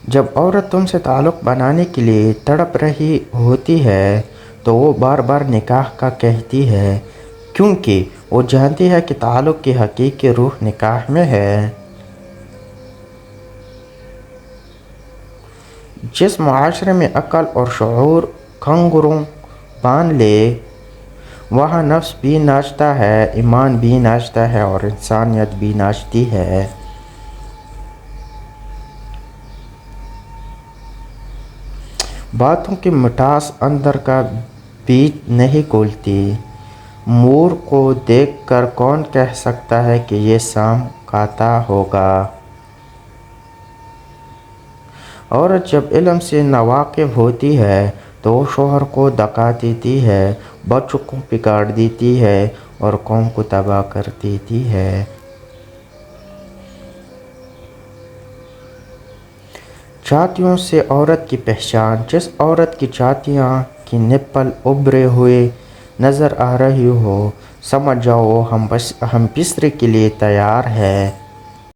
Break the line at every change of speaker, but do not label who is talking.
جب عورت تم سے تعلق بنانے کے لیے تڑپ رہی ہوتی ہے تو وہ بار بار نکاح کا کہتی ہے، کیونکہ وہ جانتی ہے کہ تعلق کی حقیقی روح نکاح میں ہے۔ جس معاشرے میں عقل اور شعور کھنگروں باندھ لے، وہاں نفس بھی ناچتا ہے، ایمان بھی ناچتا ہے اور انسانیت بھی ناچتی ہے۔ باتوں کی مٹھاس اندر کا بیج نہیں کھولتی۔ مور کو دیکھ کر کون کہہ سکتا ہے کہ یہ سام کھاتا ہوگا؟ عورت جب علم سے ناواقف ہوتی ہے تو وہ شوہر کو دھکا دیتی ہے، بچوں کو بگاڑ دیتی ہے اور قوم کو تباہ کر دیتی ہے۔ چھاتیوں سے عورت کی پہچان: جس عورت کی چھاتیاں کی نپل ابھرے ہوئے نظر آ رہی ہو، سمجھ جاؤ وہ ہم بستر کے لیے تیار ہے۔